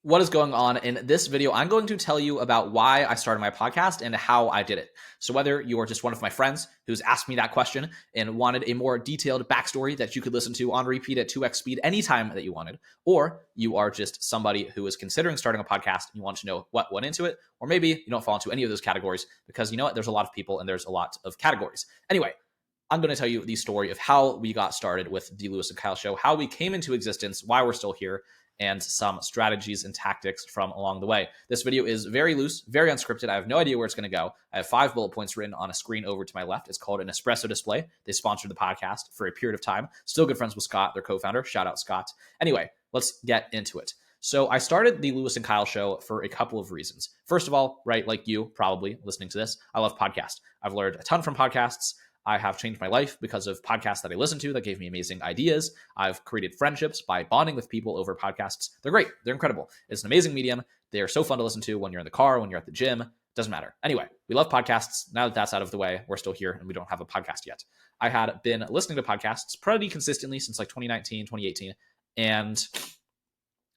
What is going on? In this video, I'm going to tell you about why I started my podcast and how I did it. So whether you are just one of my friends who's asked me that question and wanted a more detailed backstory that you could listen to on repeat at 2x speed anytime that you wanted, or you are just somebody who is considering starting a podcast and you want to know what went into it, or maybe you don't fall into any of those categories because you know what, there's a lot of people and there's a lot of categories. Anyway, I'm going to tell you the story of how we got started with the Lewis and Kyle show, how we came into existence, why we're still here, and some strategies and tactics from along the way. This video is very loose, very unscripted. I have no idea where it's going to go. I have 5 bullet points written on a screen over to my left. It's called an espresso display. They sponsored the podcast for a period of time. Still good friends with Scott, their co-founder. Shout out Scott. Anyway, let's get into it. So I started the Lewis and Kyle show for a couple of reasons. First of all, right, like you probably listening to this, I love podcasts. I've learned a ton from podcasts. I have changed my life because of podcasts that I listen to that gave me amazing ideas. I've created friendships by bonding with people over podcasts. They're great. They're incredible. It's an amazing medium. They're so fun to listen to when you're in the car, when you're at the gym. Doesn't matter. Anyway, we love podcasts. Now that that's out of the way, we're still here and we don't have a podcast yet. I had been listening to podcasts pretty consistently since like 2019, 2018. And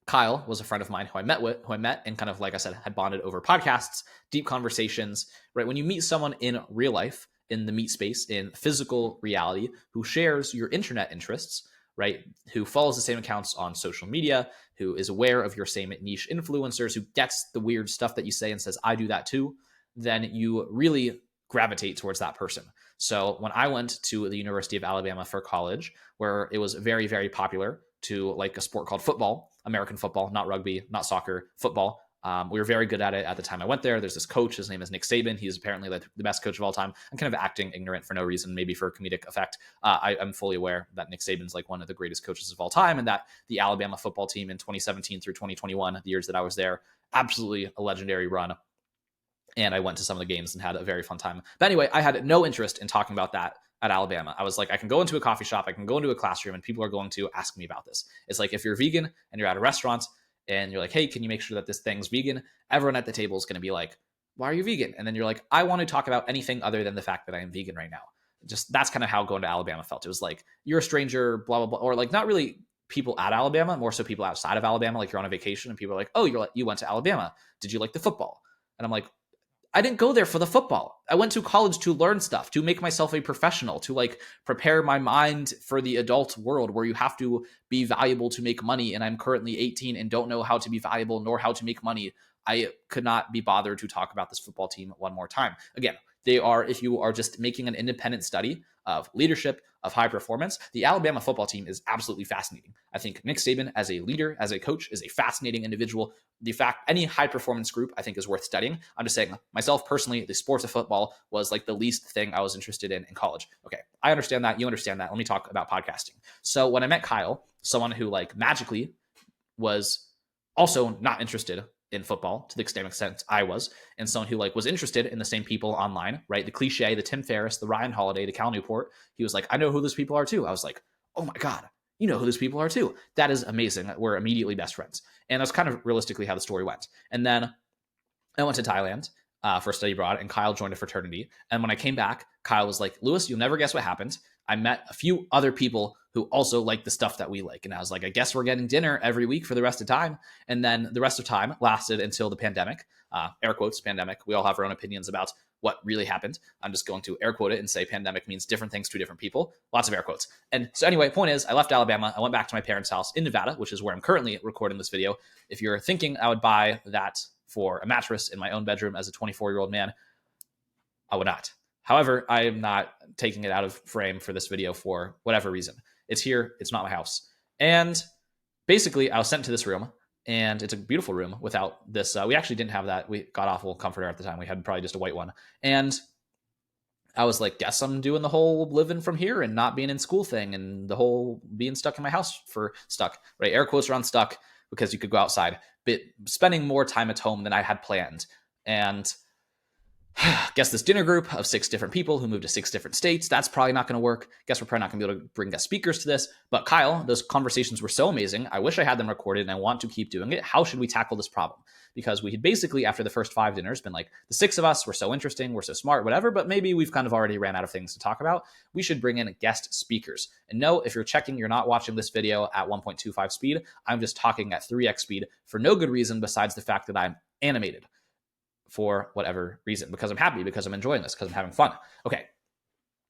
Kyle was a friend of mine who I met and kind of, like I said, had bonded over podcasts, deep conversations, right? When you meet someone in real life, in the meat space, in physical reality, who shares your internet interests, right? Who follows the same accounts on social media, who is aware of your same niche influencers, who gets the weird stuff that you say and says, I do that too, then you really gravitate towards that person. So when I went to the University of Alabama for college, where it was very, very popular to like a sport called football, American football, not rugby, not soccer, football. We were very good at it at the time I went there. There's this coach. His name is Nick Saban. He's apparently like the best coach of all time. I'm kind of acting ignorant for no reason, maybe for comedic effect. I'm fully aware that Nick Saban's like one of the greatest coaches of all time, and that the Alabama football team in 2017 through 2021, the years that I was there, absolutely a legendary run. And I went to some of the games and had a very fun time. But anyway, I had no interest in talking about that at Alabama. I was like, I can go into a coffee shop, I can go into a classroom, and people are going to ask me about this. It's like if you're vegan and you're at a restaurant and you're like, hey, can you make sure that this thing's vegan? Everyone at the table is going to be like, why are you vegan? And then you're like, I want to talk about anything other than the fact that I am vegan right now. Just that's kind of how going to Alabama felt. It was like, you're a stranger, blah, blah, blah. Or like not really people at Alabama, more so people outside of Alabama. Like you're on a vacation and people are like, oh, you went to Alabama. Did you like the football? And I'm like, I didn't go there for the football. I went to college to learn stuff, to make myself a professional, to like prepare my mind for the adult world where you have to be valuable to make money. And I'm currently 18 and don't know how to be valuable nor how to make money. I could not be bothered to talk about this football team one more time. Again, they are, if you are just making an independent study of leadership, of high performance, the Alabama football team is absolutely fascinating. I think Nick Saban as a leader, as a coach, is a fascinating individual. The fact any high performance group I think is worth studying. I'm just saying myself personally, the sports of football was like the least thing I was interested in college. Okay, I understand that. You understand that. Let me talk about podcasting. So when I met Kyle, someone who like magically was also not interested in football to the extent I was, and someone who like was interested in the same people online, right? The cliche, the Tim Ferriss, the Ryan Holiday, the Cal Newport. He was like, I know who those people are too. I was like, oh my God, you know who those people are too. That is amazing. We're immediately best friends. And that's kind of realistically how the story went. And then I went to Thailand for study abroad, and Kyle joined a fraternity. And when I came back, Kyle was like, Lewis, you'll never guess what happened. I met a few other people who also like the stuff that we like. And I was like, I guess we're getting dinner every week for the rest of time. And then the rest of time lasted until the pandemic, air quotes, pandemic. We all have our own opinions about what really happened. I'm just going to air quote it and say pandemic means different things to different people. Lots of air quotes. And so anyway, point is, I left Alabama. I went back to my parents' house in Nevada, which is where I'm currently recording this video. If you're thinking I would buy that for a mattress in my own bedroom as a 24-year-old man, I would not. However, I am not taking it out of frame for this video for whatever reason. It's here. It's not my house. And basically, I was sent to this room, and it's a beautiful room without this. We actually didn't have that. We got awful comforter at the time. We had probably just a white one. And I was like, guess I'm doing the whole living from here and not being in school thing and the whole being stuck in my house for stuck, right? Air quotes around stuck because you could go outside, but spending more time at home than I had planned. And Guess this dinner group of 6 different people who moved to 6 different states, that's probably not going to work. Guess we're probably not going to be able to bring guest speakers to this. But Kyle, those conversations were so amazing. I wish I had them recorded and I want to keep doing it. How should we tackle this problem? Because we had basically, after the first 5 dinners, been like, the 6 of us, we're so interesting, we're so smart, whatever, but maybe we've kind of already ran out of things to talk about. We should bring in guest speakers. And no, if you're checking, you're not watching this video at 1.25 speed. I'm just talking at 3x speed for no good reason besides the fact that I'm animated. For whatever reason, because I'm happy, because I'm enjoying this, because I'm having fun. Okay.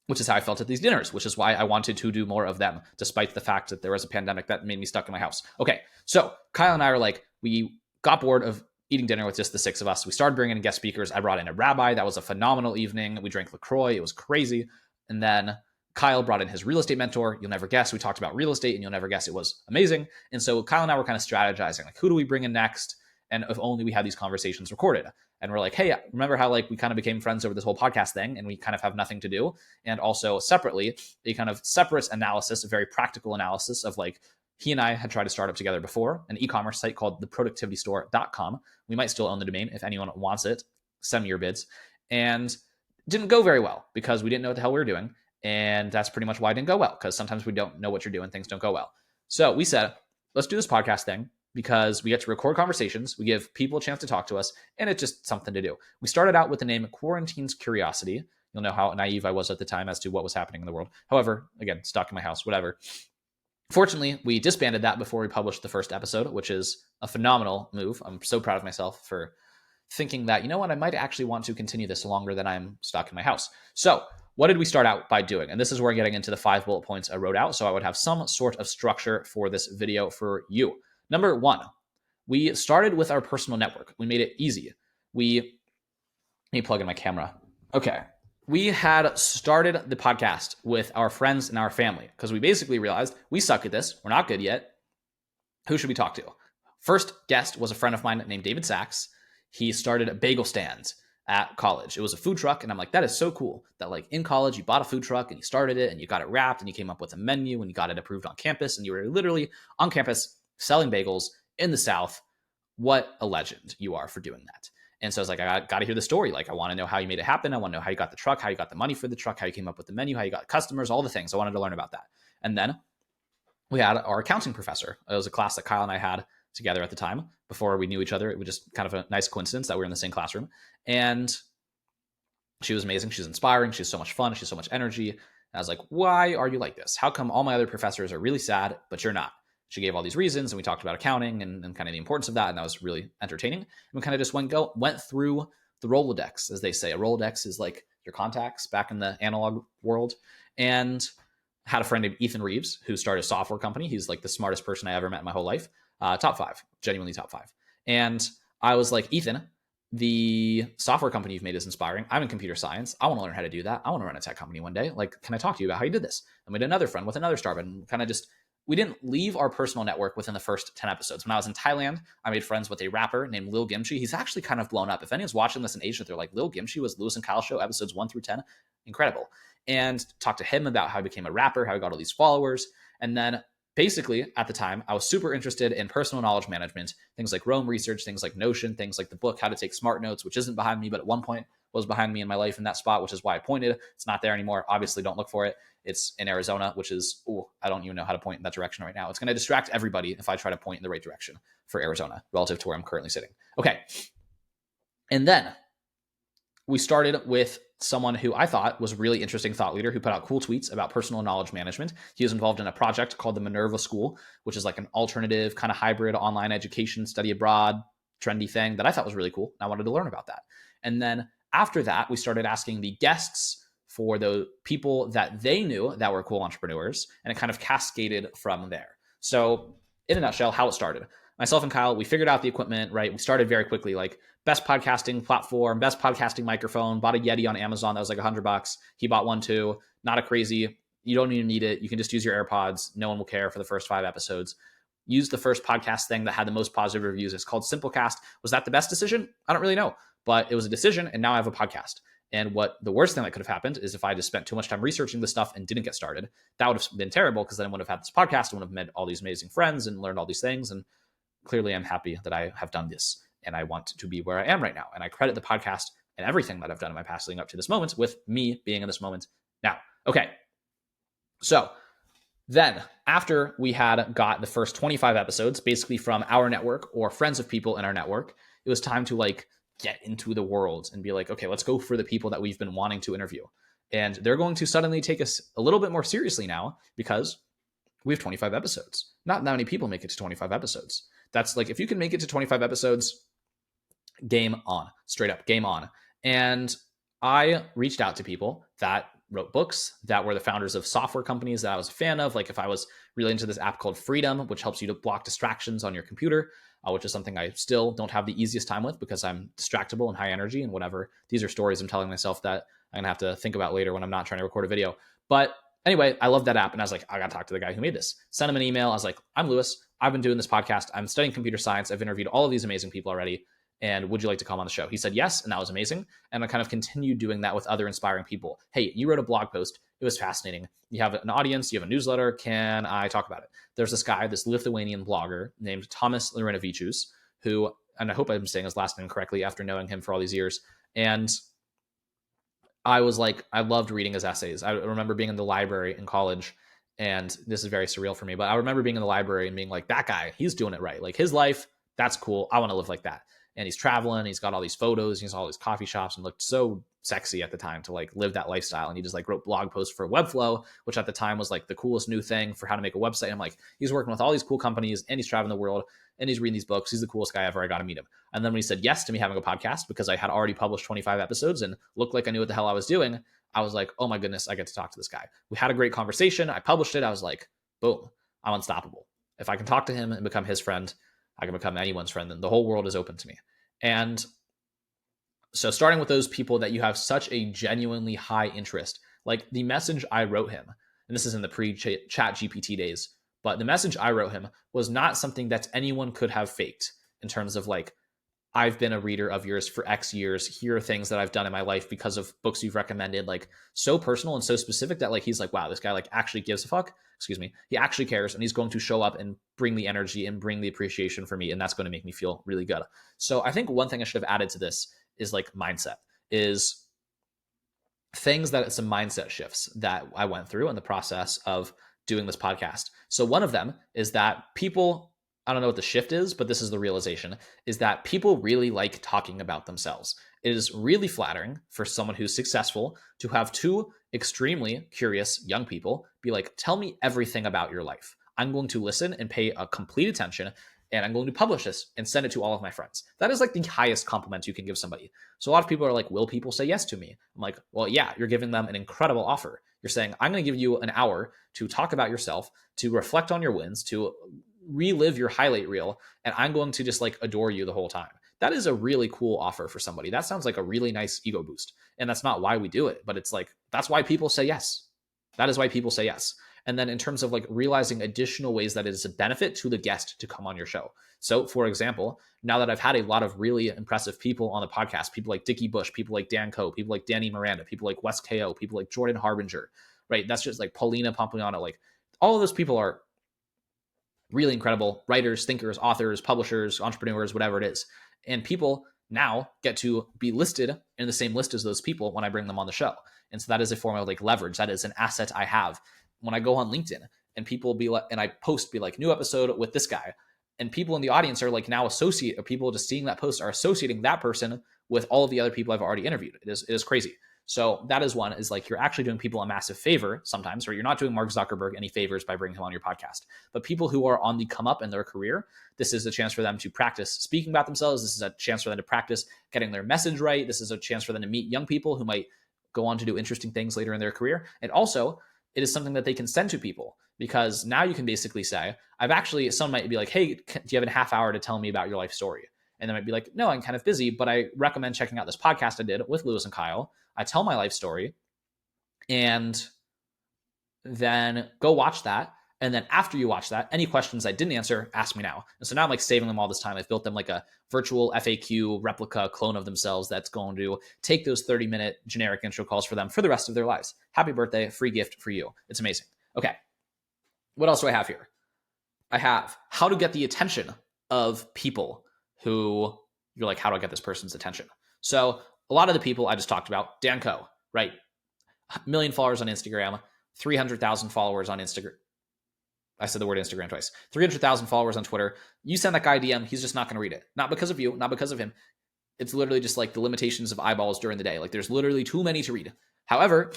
Which is how I felt at these dinners, which is why I wanted to do more of them, despite the fact that there was a pandemic that made me stuck in my house. Okay. So Kyle and I are like, we got bored of eating dinner with just the 6 of us. We started bringing in guest speakers. I brought in a rabbi. That was a phenomenal evening. We drank LaCroix. It was crazy. And then Kyle brought in his real estate mentor. You'll never guess. We talked about real estate and you'll never guess. It was amazing. And so Kyle and I were kind of strategizing, like, who do we bring in next? And if only we had these conversations recorded. And we're like, hey, remember how like we kind of became friends over this whole podcast thing and we kind of have nothing to do? And also separately, a kind of separate analysis, a very practical analysis of like, he and I had tried to start up together before, an e-commerce site called theproductivitystore.com. We might still own the domain. If anyone wants it, send me your bids. And didn't go very well because we didn't know what the hell we were doing. And that's pretty much why it didn't go well, because sometimes we don't know what you're doing. Things don't go well. So we said, let's do this podcast thing, because we get to record conversations, we give people a chance to talk to us, and it's just something to do. We started out with the name Quarantine's Curiosity. You'll know how naive I was at the time as to what was happening in the world. However, again, stuck in my house, whatever. Fortunately, we disbanded that before we published the first episode, which is a phenomenal move. I'm so proud of myself for thinking that, you know what, I might actually want to continue this longer than I'm stuck in my house. So what did we start out by doing? And this is where I'm getting into the 5 bullet points I wrote out, so I would have some sort of structure for this video for you. Number 1, we started with our personal network. We made it easy. Let me plug in my camera. Okay. We had started the podcast with our friends and our family because we basically realized we suck at this. We're not good yet. Who should we talk to? First guest was a friend of mine named David Sachs. He started a bagel stand at college. It was a food truck. And I'm like, that is so cool that like in college, you bought a food truck and you started it and you got it wrapped and you came up with a menu and you got it approved on campus and you were literally on campus selling bagels in the South. What a legend you are for doing that. And so I was like, I got to hear the story. Like, I want to know how you made it happen. I want to know how you got the truck, how you got the money for the truck, how you came up with the menu, how you got customers, all the things. I wanted to learn about that. And then we had our accounting professor. It was a class that Kyle and I had together at the time before we knew each other. It was just kind of a nice coincidence that we were in the same classroom. And she was amazing. She's inspiring. She's so much fun. She's so much energy. And I was like, why are you like this? How come all my other professors are really sad, but you're not? She gave all these reasons and we talked about accounting and kind of the importance of that. And that was really entertaining. And we kind of just went through the Rolodex, as they say. A Rolodex is like your contacts back in the analog world. And had a friend named Ethan Reeves who started a software company. He's like the smartest person I ever met in my whole life. Top 5, genuinely top 5. And I was like, Ethan, the software company you've made is inspiring. I'm in computer science. I want to learn how to do that. I want to run a tech company one day. Like, can I talk to you about how you did this? And we had another friend with another startup and kind of just, we didn't leave our personal network within the first 10 episodes. When I was in Thailand, I made friends with a rapper named Lil Kimchi. He's actually kind of blown up. If anyone's watching this in Asia, they're like, Lil Kimchi was Lewis and Kyle show episodes 1 through 10. Incredible. And talked to him about how he became a rapper, how he got all these followers. And then basically at the time, I was super interested in personal knowledge management, things like Rome research, things like Notion, things like the book, How to Take Smart Notes, which isn't behind me, but at one point was behind me in my life in that spot, which is why I pointed. It's not there anymore. Obviously, don't look for it. It's in Arizona, which is, I don't even know how to point in that direction right now. It's going to distract everybody if I try to point in the right direction for Arizona relative to where I'm currently sitting. Okay. And then we started with someone who I thought was a really interesting thought leader who put out cool tweets about personal knowledge management. He was involved in a project called the Minerva School, which is like an alternative kind of hybrid online education, study abroad, trendy thing that I thought was really cool. And I wanted to learn about that. And then after that, we started asking the guests for the people that they knew that were cool entrepreneurs, and it kind of cascaded from there. So in a nutshell, how it started. Myself and Kyle, we figured out the equipment, right? We started very quickly, like best podcasting platform, best podcasting microphone, bought a Yeti on Amazon. That was like $100. He bought one too. Not a crazy, you don't even need it. You can just use your AirPods. No one will care for the first 5 episodes. Use the first podcast thing that had the most positive reviews. It's called Simplecast. Was that the best decision? I don't really know, but it was a decision and now I have a podcast. And what the worst thing that could have happened is if I just spent too much time researching this stuff and didn't get started, that would have been terrible because then I wouldn't have had this podcast. I would have met all these amazing friends and learned all these things. And clearly I'm happy that I have done this and I want to be where I am right now. And I credit the podcast and everything that I've done in my past leading up to this moment, with me being in this moment now. Okay. So then after we had got the first 25 episodes, basically from our network or friends of people in our network, it was time to like get into the world and be like, okay, let's go for the people that we've been wanting to interview. And they're going to suddenly take us a little bit more seriously now because we have 25 episodes. Not that many people make it to 25 episodes. That's like, if you can make it to 25 episodes, game on, straight up game on. And I reached out to people that wrote books, that were the founders of software companies that I was a fan of. Like if I was really into this app called Freedom, which helps you to block distractions on your computer, which is something I still don't have the easiest time with because I'm distractible and high energy and whatever. These are stories I'm telling myself that I'm gonna have to think about later when I'm not trying to record a video. But anyway, I love that app. And I was like, I got to talk to the guy who made this. Send him an email. I was like, I'm Lewis. I've been doing this podcast. I'm studying computer science. I've interviewed all of these amazing people already. And would you like to come on the show? He said yes, and that was amazing. And I kind of continued doing that with other inspiring people. Hey, you wrote a blog post. It was fascinating. You have an audience. You have a newsletter. Can I talk about it? There's this guy, this Lithuanian blogger named Tomas Larinavičius, who, and I hope I'm saying his last name correctly after knowing him for all these years. And I was like, I loved reading his essays. I remember being in the library in college, and this is very surreal for me, but I remember being in the library and being like, that guy, he's doing it right. Like his life, that's cool. I want to live like that. And he's traveling. He's got all these photos. He's all these coffee shops and looked so sexy at the time to like live that lifestyle. And he just like wrote blog posts for Webflow, which at the time was like the coolest new thing for how to make a website. I'm like, he's working with all these cool companies and he's traveling the world and he's reading these books. He's the coolest guy ever. I got to meet him. And then when he said yes to me having a podcast, because I had already published 25 episodes and looked like I knew what the hell I was doing, I was like, oh my goodness, I get to talk to this guy. We had a great conversation. I published it. I was like, boom, I'm unstoppable. If I can talk to him and become his friend, I can become anyone's friend. Then the whole world is open to me. And so starting with those people that you have such a genuinely high interest, like the message I wrote him, and this is in the pre-chat GPT days, but the message I wrote him was not something that anyone could have faked in terms of like, I've been a reader of yours for X years. Here are things that I've done in my life because of books you've recommended, like so personal and so specific that like, he's like, wow, this guy like actually gives a fuck. Excuse me. He actually cares. And he's going to show up and bring the energy and bring the appreciation for me. And that's going to make me feel really good. So I think one thing I should have added to this is like mindset, is things that some mindset shifts that I went through in the process of doing this podcast. So one of them is that people, I don't know what the shift is, but this is the realization, is that people really like talking about themselves. It is really flattering for someone who's successful to have two extremely curious young people be like, tell me everything about your life. I'm going to listen and pay a complete attention, and I'm going to publish this and send it to all of my friends. That is like the highest compliment you can give somebody. So a lot of people are like, will people say yes to me? I'm like, well, yeah, you're giving them an incredible offer. You're saying, I'm going to give you an hour to talk about yourself, to reflect on your wins, to relive your highlight reel, and I'm going to just like adore you the whole time. That is a really cool offer for somebody. That sounds like a really nice ego boost. And that's not why we do it, but it's like, that's why people say yes. That is why people say yes. And then in terms of like realizing additional ways that it is a benefit to the guest to come on your show. So for example, now that I've had a lot of really impressive people on the podcast, people like Dickie Bush, people like Dan Coe, people like Danny Miranda, people like Wes KO, people like Jordan Harbinger, right? That's just like Paulina Pompliano. Like all of those people are really incredible writers, thinkers, authors, publishers, entrepreneurs, whatever it is. And people now get to be listed in the same list as those people when I bring them on the show. And so that is a form of like leverage. That is an asset I have. When I go on LinkedIn and people be like, and I post be like, new episode with this guy, and people in the audience are like now associate, or people just seeing that post are associating that person with all of the other people I've already interviewed. It is crazy. So that is one, is like, you're actually doing people a massive favor sometimes, or you're not doing Mark Zuckerberg any favors by bringing him on your podcast. But people who are on the come up in their career, this is a chance for them to practice speaking about themselves. This is a chance for them to practice getting their message right. This is a chance for them to meet young people who might go on to do interesting things later in their career. And also, it is something that they can send to people, because now you can basically say, someone might be like, hey, do you have a half hour to tell me about your life story? And they might be like, no, I'm kind of busy, but I recommend checking out this podcast I did with Lewis and Kyle. I tell my life story, and then go watch that. And then after you watch that, any questions I didn't answer, ask me now. And so now I'm like saving them all this time. I've built them like a virtual FAQ replica clone of themselves that's going to take those 30-minute generic intro calls for them for the rest of their lives. Happy birthday, free gift for you. It's amazing. Okay. What else do I have here? I have how to get the attention of people who you're like, how do I get this person's attention? So a lot of the people I just talked about, Dan Coe, right? 1 million followers on Instagram, 300,000 followers on Instagram. I said the word Instagram twice. 300,000 followers on Twitter. You send that guy a DM, he's just not going to read it. Not because of you, not because of him. It's literally just like the limitations of eyeballs during the day. Like there's literally too many to read. However,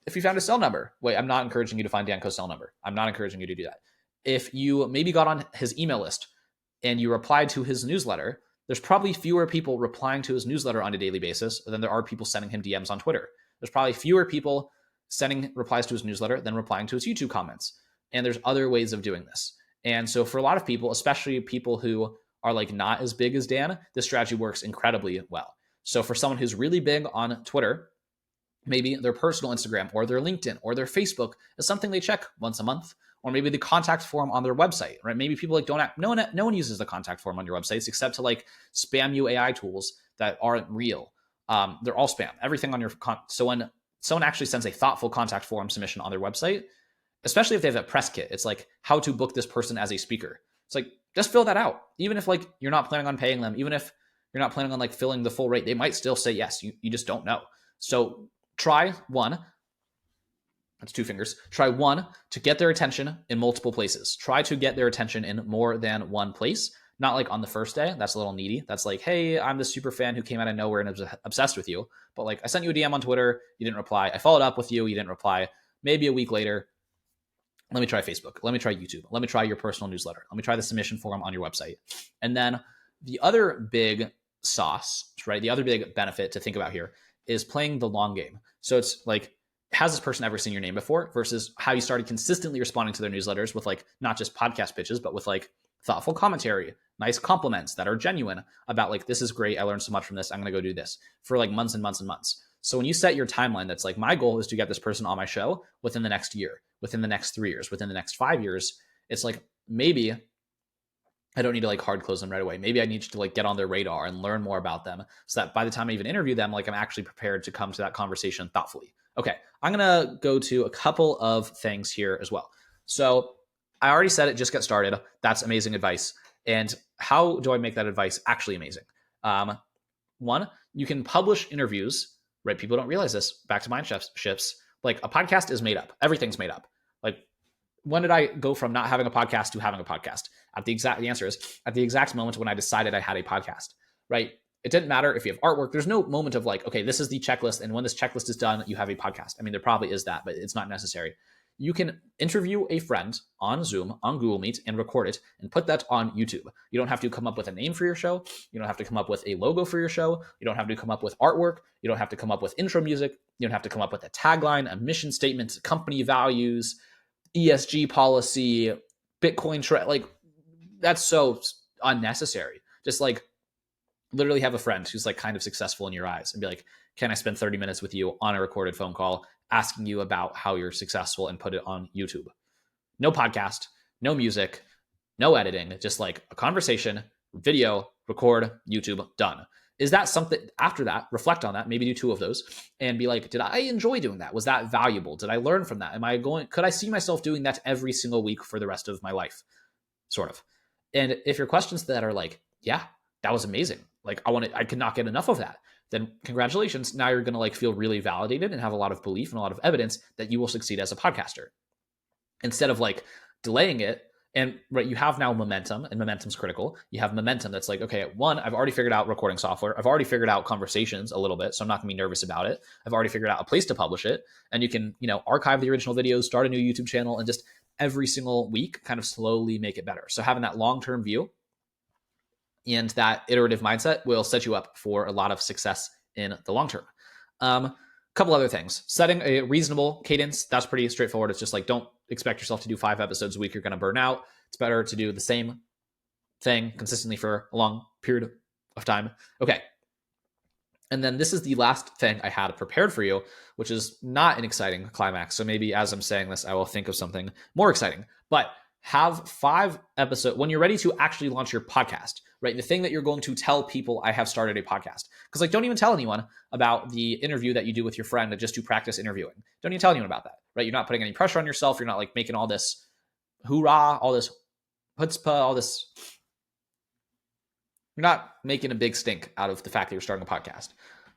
if you found a cell number, wait, I'm not encouraging you to find Dan Coe's cell number. I'm not encouraging you to do that. If you maybe got on his email list and you replied to his newsletter, there's probably fewer people replying to his newsletter on a daily basis than there are people sending him DMs on Twitter. There's probably fewer people sending replies to his newsletter than replying to his YouTube comments. And there's other ways of doing this. And so for a lot of people, especially people who are like not as big as Dan, this strategy works incredibly well. So for someone who's really big on Twitter, maybe their personal Instagram or their LinkedIn or their Facebook is something they check once a month, or maybe the contact form on their website, right? Maybe people like no one uses the contact form on your websites except to like spam you AI tools that aren't real. They're all spam. Everything on your so when someone actually sends a thoughtful contact form submission on their website, especially if they have a press kit, it's like how to book this person as a speaker. It's like just fill that out, even if like you're not planning on paying them, even if you're not planning on like filling the full rate, they might still say yes. You just don't know. So try one. That's 2 fingers. Try one to get their attention in multiple places. Try to get their attention in more than one place. Not like on the first day. That's a little needy. That's like, hey, I'm this super fan who came out of nowhere and is obsessed with you. But like, I sent you a DM on Twitter. You didn't reply. I followed up with you. You didn't reply. Maybe a week later, let me try Facebook. Let me try YouTube. Let me try your personal newsletter. Let me try the submission form on your website. And then the other big sauce, right? The other big benefit to think about here is playing the long game. So it's like, has this person ever seen your name before versus how you started consistently responding to their newsletters with like, not just podcast pitches, but with like thoughtful commentary, nice compliments that are genuine about like, this is great. I learned so much from this. I'm going to go do this for like months and months and months. So when you set your timeline, that's like, my goal is to get this person on my show within the next year, within the next 3 years, within the next 5 years. It's like, maybe I don't need to like hard close them right away. Maybe I need to like get on their radar and learn more about them so that by the time I even interview them, like I'm actually prepared to come to that conversation thoughtfully. Okay, I'm gonna go to a couple of things here as well. So I already said it, just get started. That's amazing advice. And how do I make that advice actually amazing? One, you can publish interviews, right? People don't realize this. Back to mind shifts. Like a podcast is made up. Everything's made up. Like when did I go from not having a podcast to having a podcast? The answer is at the exact moment when I decided I had a podcast, right? It didn't matter if you have artwork. There's no moment of like, okay, this is the checklist. And when this checklist is done, you have a podcast. I mean, there probably is that, but it's not necessary. You can interview a friend on Zoom, on Google Meet, and record it and put that on YouTube. You don't have to come up with a name for your show. You don't have to come up with a logo for your show. You don't have to come up with artwork. You don't have to come up with intro music. You don't have to come up with a tagline, a mission statement, company values, ESG policy, Bitcoin trend. Like that's so unnecessary. Just like literally have a friend who's like kind of successful in your eyes and be like, can I spend 30 minutes with you on a recorded phone call asking you about how you're successful and put it on YouTube? No podcast, no music, no editing, just like a conversation, video, record, YouTube, done. Is that something after that, reflect on that, maybe do 2 of those and be like, did I enjoy doing that? Was that valuable? Did I learn from that? Could I see myself doing that every single week for the rest of my life? Sort of. And if your questions to that are like, yeah, that was amazing. Like I could not get enough of that. Then congratulations. Now you're going to like feel really validated and have a lot of belief and a lot of evidence that you will succeed as a podcaster instead of like delaying it. And right, you have now momentum, and momentum's critical. You have momentum that's like, okay, one, I've already figured out recording software. I've already figured out conversations a little bit, so I'm not gonna be nervous about it. I've already figured out a place to publish it, and you can, archive the original videos, start a new YouTube channel, and just every single week kind of slowly make it better. So having that long-term view and that iterative mindset will set you up for a lot of success in the long term. Couple other things. Setting a reasonable cadence. That's pretty straightforward. It's just like, don't expect yourself to do 5 episodes a week. You're going to burn out. It's better to do the same thing consistently for a long period of time. Okay. And then this is the last thing I had prepared for you, which is not an exciting climax. So maybe as I'm saying this, I will think of something more exciting, but have 5 episodes when you're ready to actually launch your podcast, right? The thing that you're going to tell people, I have started a podcast. Because like, don't even tell anyone about the interview that you do with your friend just to practice interviewing. Don't even tell anyone about that, right? You're not putting any pressure on yourself. You're not like making all this hoorah, all this chutzpah, all this. You're not making a big stink out of the fact that you're starting a podcast.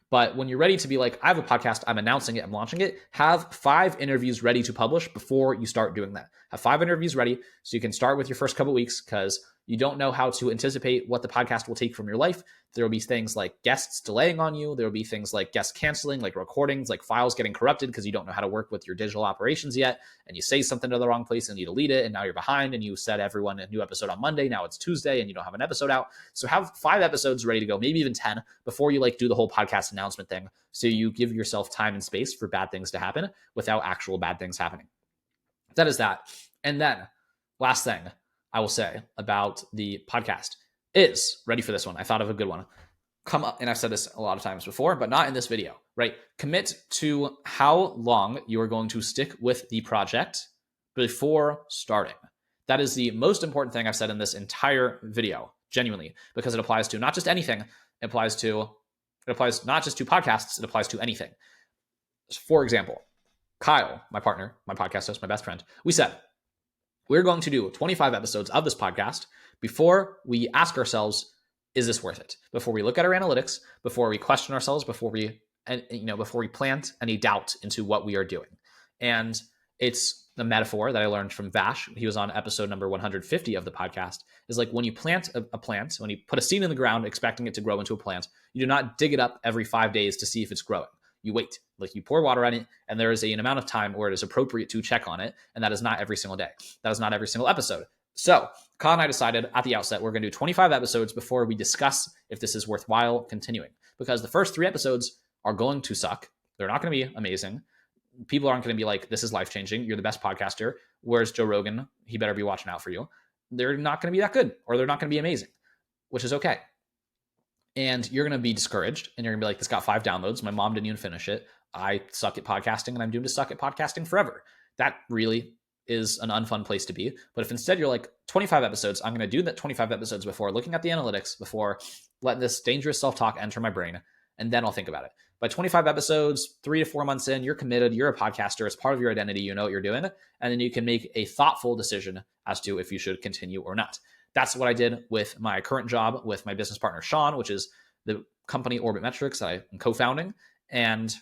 But when you're ready to be like, I have a podcast, I'm announcing it, I'm launching it, have 5 interviews ready to publish before you start doing that. Have 5 interviews ready so you can start with your first couple weeks, because you don't know how to anticipate what the podcast will take from your life. There will be things like guests delaying on you. There will be things like guests canceling, like recordings, like files getting corrupted because you don't know how to work with your digital operations yet. And you say something to the wrong place and you delete it. And now you're behind and you said everyone a new episode on Monday. Now it's Tuesday and you don't have an episode out. So have 5 episodes ready to go, maybe even 10 before you like do the whole podcast announcement thing. So you give yourself time and space for bad things to happen without actual bad things happening. That is that. And then last thing I will say about the podcast is, ready for this one, I thought of a good one. Come up, and I've said this a lot of times before, but not in this video, right? Commit to how long you are going to stick with the project before starting. That is the most important thing I've said in this entire video, genuinely, because it applies to not just anything. It applies not just to podcasts, it applies to anything. For example, Kyle, my partner, my podcast host, my best friend, we said, we're going to do 25 episodes of this podcast before we ask ourselves, is this worth it? Before we look at our analytics, before we question ourselves, before we plant any doubt into what we are doing. And it's the metaphor that I learned from Vash. He was on episode number 150 of the podcast, is like when you plant a plant, when you put a seed in the ground expecting it to grow into a plant, you do not dig it up every 5 days to see if it's growing. You wait, like you pour water on it, and there is an amount of time where it is appropriate to check on it. And that is not every single day. That is not every single episode. So Kyle and I decided at the outset, we're going to do 25 episodes before we discuss if this is worthwhile continuing, because the first 3 episodes are going to suck. They're not going to be amazing. People aren't going to be like, this is life-changing. You're the best podcaster. Where's Joe Rogan? He better be watching out for you. They're not going to be that good, or they're not going to be amazing, which is okay. And you're going to be discouraged, and you're going to be like, this got 5 downloads. My mom didn't even finish it. I suck at podcasting, and I'm doomed to suck at podcasting forever. That really is an unfun place to be. But if instead you're like, 25 episodes, I'm going to do that 25 episodes before looking at the analytics, before letting this dangerous self-talk enter my brain, and then I'll think about it. By 25 episodes, 3 to 4 months in, you're committed, you're a podcaster, it's part of your identity, you know what you're doing, and then you can make a thoughtful decision as to if you should continue or not. That's what I did with my current job with my business partner, Sean, which is the company Orbit Metrics that I'm co-founding. And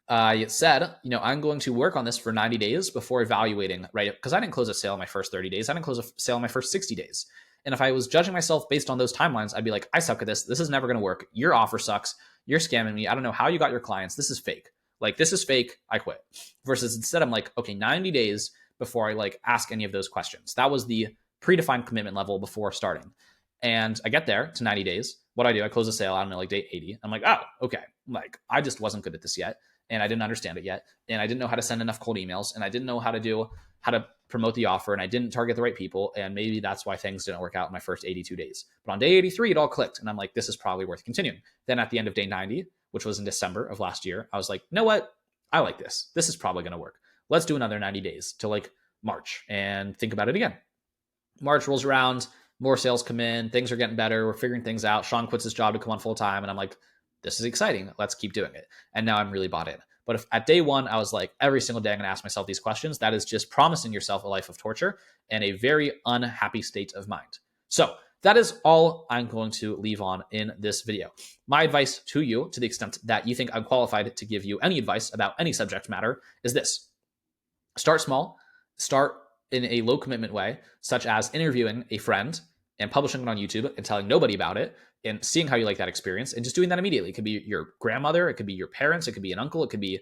I said, I'm going to work on this for 90 days before evaluating, right? Because I didn't close a sale in my first 30 days. I didn't close a sale in my first 60 days. And if I was judging myself based on those timelines, I'd be like, I suck at this. This is never going to work. Your offer sucks. You're scamming me. I don't know how you got your clients. This is fake. Like, this is fake. I quit. Versus instead, I'm like, okay, 90 days before I ask any of those questions. That was the predefined commitment level before starting. And I get there to 90 days. What I do, I close a sale, I don't know, day 80. I'm like, oh, okay. I just wasn't good at this yet. And I didn't understand it yet. And I didn't know how to send enough cold emails. And I didn't know how to promote the offer. And I didn't target the right people. And maybe that's why things didn't work out in my first 82 days. But on day 83, it all clicked. And I'm like, this is probably worth continuing. Then at the end of day 90, which was in December of last year, I was like, you know what? I like this. This is probably going to work. Let's do another 90 days till March and think about it again. March rolls around, more sales come in, things are getting better, we're figuring things out. Sean quits his job to come on full time, and I'm like, this is exciting, let's keep doing it. And now I'm really bought in. But if at day 1, I was like, every single day I'm gonna ask myself these questions, that is just promising yourself a life of torture and a very unhappy state of mind. So that is all I'm going to leave on in this video. My advice to you, to the extent that you think I'm qualified to give you any advice about any subject matter, is this. Start small, start in a low commitment way, such as interviewing a friend and publishing it on YouTube and telling nobody about it and seeing how you like that experience and just doing that immediately. It could be your grandmother, it could be your parents, it could be an uncle, it could be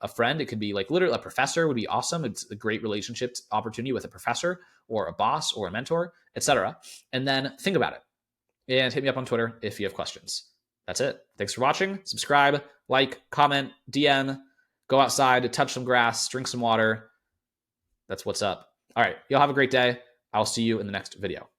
a friend, it could be literally a professor would be awesome. It's a great relationship opportunity with a professor or a boss or a mentor, etc. And then think about it and hit me up on Twitter if you have questions. That's it. Thanks for watching. Subscribe, like, comment, DM, go outside, touch some grass, drink some water. That's what's up. All right. Y'all have a great day. I'll see you in the next video.